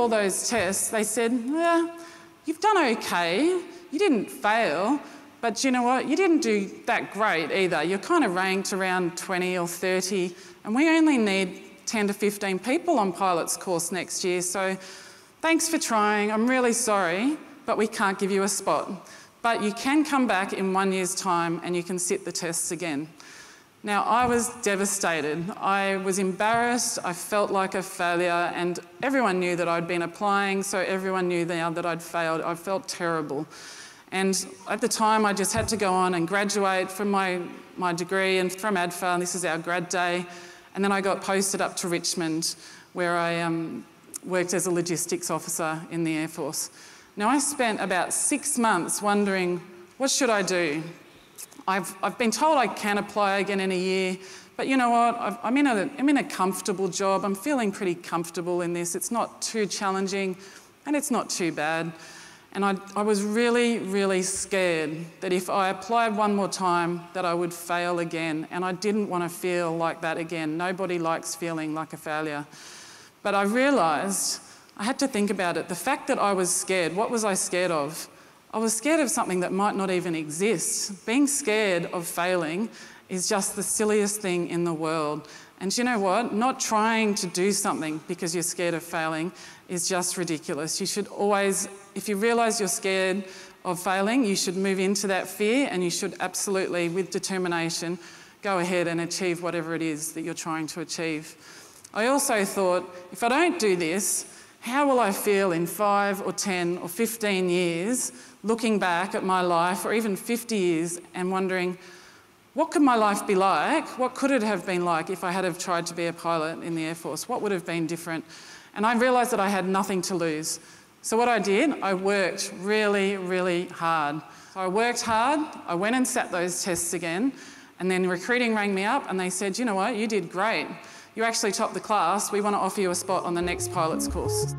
all those tests, they said, yeah, you've done okay, you didn't fail, but you know what, you didn't do that great either. You're kind of ranked around 20 or 30, and we only need 10 to 15 people on pilot's course next year, so thanks for trying, I'm really sorry, but we can't give you a spot. But you can come back in 1 year's time and you can sit the tests again. Now, I was devastated. I was embarrassed, I felt like a failure, and everyone knew that I'd been applying, so everyone knew now that I'd failed. I felt terrible. And at the time, I just had to go on and graduate from my degree and from ADFA, and this is our grad day. And then I got posted up to Richmond, where I worked as a logistics officer in the Air Force. Now, I spent about 6 months wondering, what should I do? I've been told I can apply again in a year, but you know what? I'm in a comfortable job. I'm feeling pretty comfortable in this. It's not too challenging and it's not too bad. And I was really, really scared that if I applied one more time, that I would fail again. And I didn't want to feel like that again. Nobody likes feeling like a failure. But I realised I had to think about it. The fact that I was scared, what was I scared of? I was scared of something that might not even exist. Being scared of failing is just the silliest thing in the world. And you know what? Not trying to do something because you're scared of failing is just ridiculous. You should always, if you realise you're scared of failing, you should move into that fear and you should absolutely, with determination, go ahead and achieve whatever it is that you're trying to achieve. I also thought, if I don't do this, how will I feel in 5 or 10 or 15 years looking back at my life, or even 50 years, and wondering, what could my life be like? What could it have been like if I had have tried to be a pilot in the Air Force? What would have been different? And I realised that I had nothing to lose. So what I did, I worked really, really hard. So I worked hard, I went and sat those tests again, and then recruiting rang me up and they said, you know what, you did great. You actually topped the class, we want to offer you a spot on the next pilot's course.